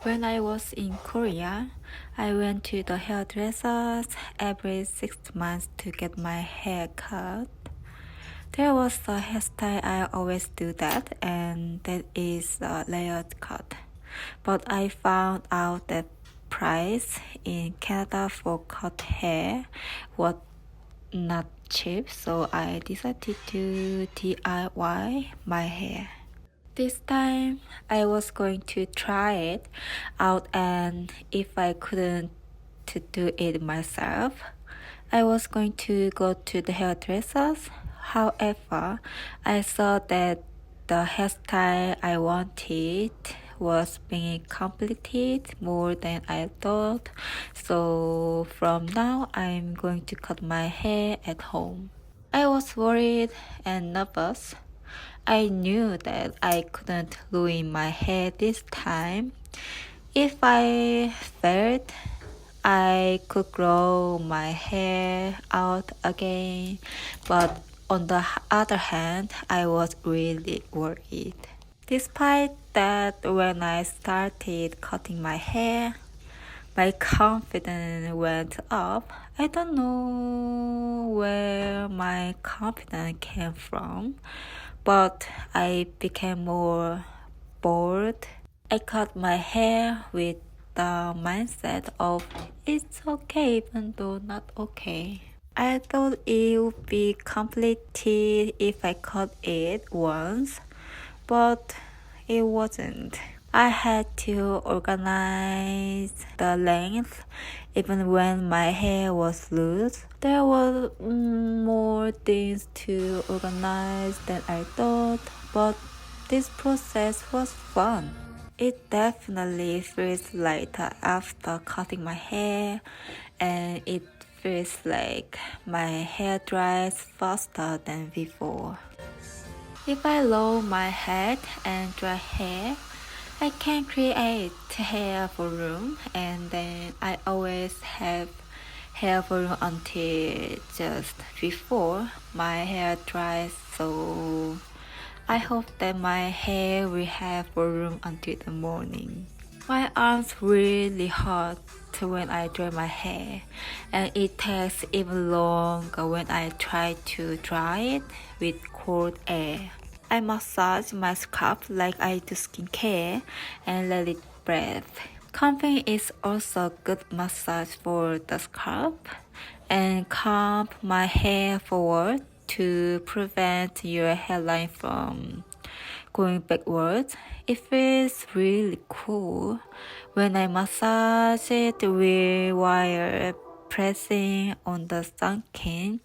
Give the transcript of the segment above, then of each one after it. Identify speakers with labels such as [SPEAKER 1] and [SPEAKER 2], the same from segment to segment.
[SPEAKER 1] When I was in Korea, I went to the hairdressers every 6 months to get my hair cut. There was a hairstyle I always do that, and that is a layered cut. But I found out that price in Canada for cut hair was not cheap, so I decided to DIY my hair. This time I was going to try it out, and if I couldn't to do it myself, I was going to go to the hairdressers. However, I saw that the hairstyle I wanted was being completed more than I thought. So from now, I'm going to cut my hair at home. I was worried and nervous. I knew that I couldn't ruin my hair this time. If I failed, I could grow my hair out again, but on the other hand, I was really worried. Despite that, when I started cutting my hair, my confidence went up. I don't know where my confidence came from, but I became more bold. I cut my hair with the mindset of it's okay even though not okay. I thought it would be completed if I cut it once, but it wasn't. I had to organize the length even when my hair was loose. There were more things to organize than I thought, but this process was fun. It definitely feels lighter after cutting my hair, and it feels like my hair dries faster than before. If I lower my head and dry hair, I can create hair volume, and then I always have hair volume until just before my hair dries, so I hope that my hair will have volume until the morning. My arms really hurt when I dry my hair, and it takes even longer when I try to dry it with cold air. I massage my scalp like I do skincare and let it breathe. Combing is also good massage for the scalp, and comb my hair forward to prevent your hairline from going backwards. It feels really cool when I massage it while pressing on the sunken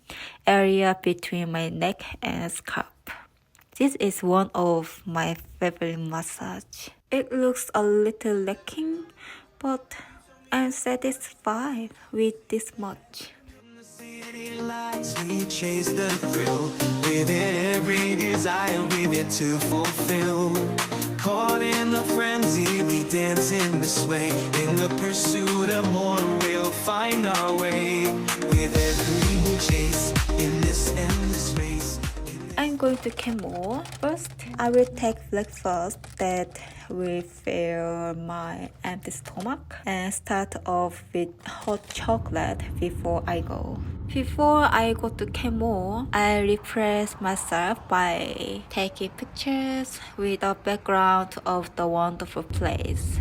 [SPEAKER 1] area between my neck and scalp. This is one of my favorite massage. It looks a little lacking, but I'm satisfied with this much.
[SPEAKER 2] City lights, we chase the thrill. With every desire we've yet to fulfill. Caught in the frenzy, we dance in this way. In the pursuit of more, we'll find our way. With every chase in this endless race.
[SPEAKER 1] I'm going to Kenmore. First, I will take breakfast that will fill my empty stomach and start off with hot chocolate before I go. Before I go to Kenmore, I refresh myself by taking pictures with the background of the wonderful place.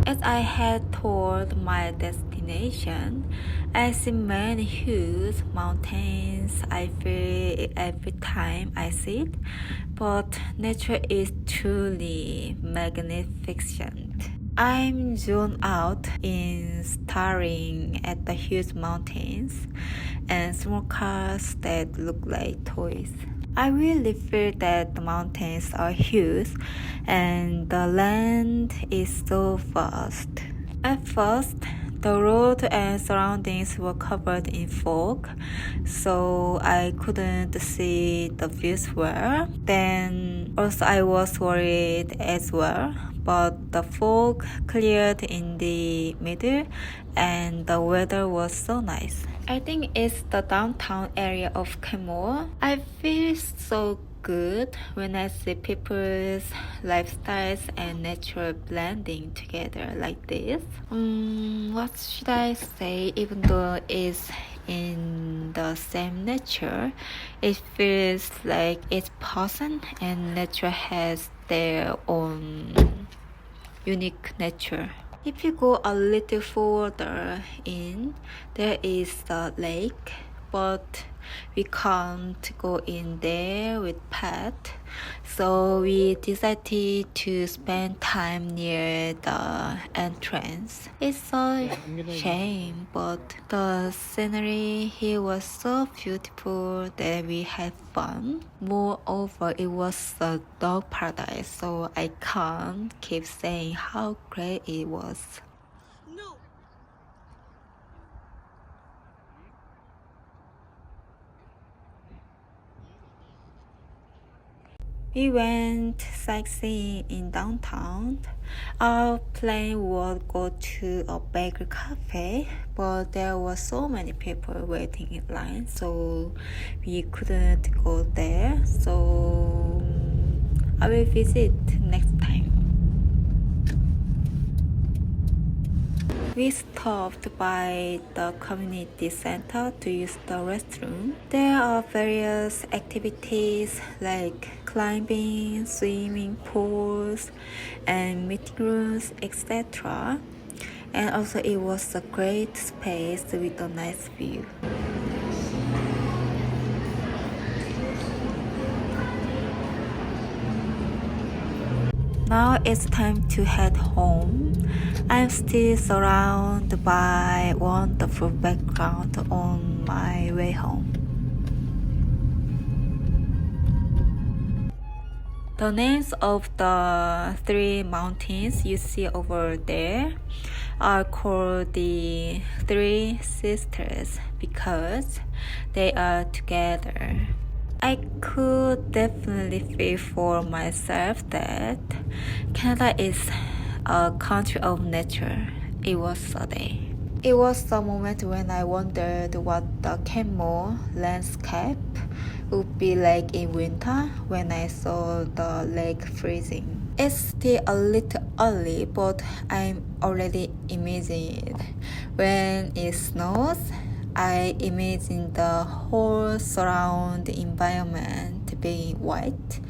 [SPEAKER 1] As I head toward my destination, I see many huge mountains. I feel it every time I see it, but nature is truly magnificent. I'm zoned out in staring at the huge mountains and small cars that look like toys. I really feel that the mountains are huge and the land is so vast. At first, the road and surroundings were covered in fog, so I couldn't see the views well. Then also I was worried as well, but the fog cleared in the middle and the weather was so nice. I think it's the downtown area of Kenmore. I feel so good when I see people's lifestyles and nature blending together like this. What should I say? Even though it's in the same nature, it feels like each person and nature has their own unique nature. If you go a little further in, there is the lake, but we can't go in there with pet, so we decided to spend time near the entrance. It's a shame, but the scenery here was so beautiful that we had fun. Moreover, it was a dog paradise, so I can't keep saying how great it was. We went sightseeing in downtown. Our plan was go to a bakery cafe, but there were so many people waiting in line, so we couldn't go there. So I will visit next time. We stopped by the community center to use the restroom. There are various activities like climbing, swimming pools, and meeting rooms, etc. And also it was a great space with a nice view. Now it's time to head home. I'm still surrounded by wonderful background on my way home. The names of the three mountains you see over there are called the Three Sisters because they are together. I could definitely feel for myself that Canada is a country of nature. It was a day. It was the moment when I wondered what the Canmore landscape would be like in winter when I saw the lake freezing. It's still a little early, but I'm already imagining it. When it snows, I imagine the whole surrounding environment being white,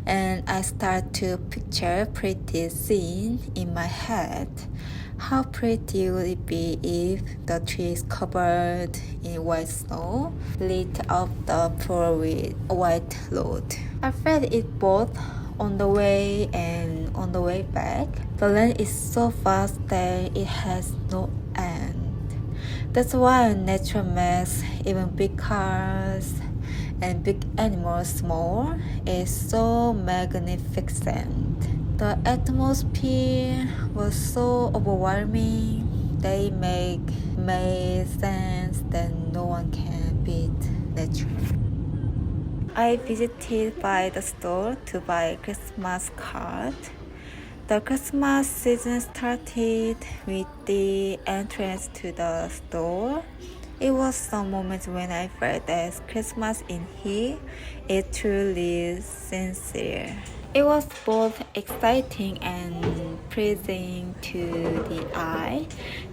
[SPEAKER 1] and I start to picture pretty scene in my head. How pretty would it be if the trees covered in white snow lit up the pool with a white road? I felt it both on the way and on the way back. The land is so vast that it has no end. That's why nature makes even big cars and big animals small. It's so magnificent. The atmosphere was so overwhelming that it made sense that no one can beat nature. I visited by the store to buy Christmas card. The Christmas season started with the entrance to the store. It was the moment when I felt that Christmas in here is truly sincere. It was both exciting and pleasing to the eye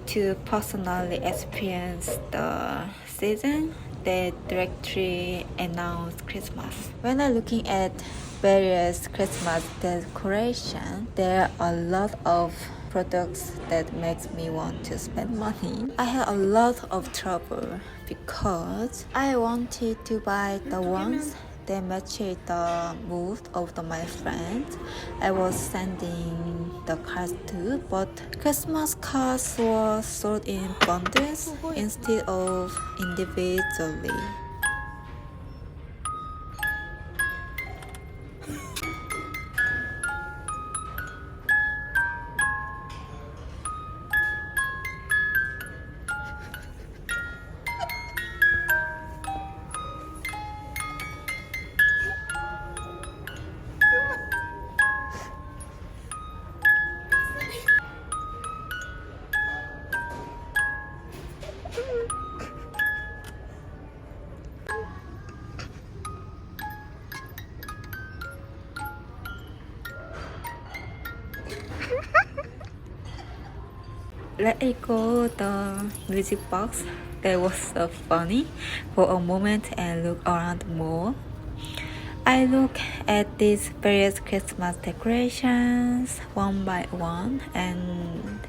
[SPEAKER 1] to personally experience the season that directly announced Christmas. When I'm looking at various Christmas decorations, there are a lot of products that makes me want to spend money. I had a lot of trouble because I wanted to buy the ones that matched the mood of my friends I was sending the cards to, but Christmas cards were sold in bundles instead of individually. Let It Go, the music box. That was so funny for a moment and look around more. I look at these various Christmas decorations one by one and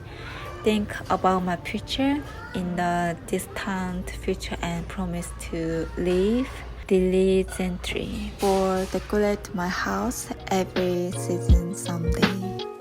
[SPEAKER 1] think about my future in the distant future and promise to live diligently or decorate my house every season someday.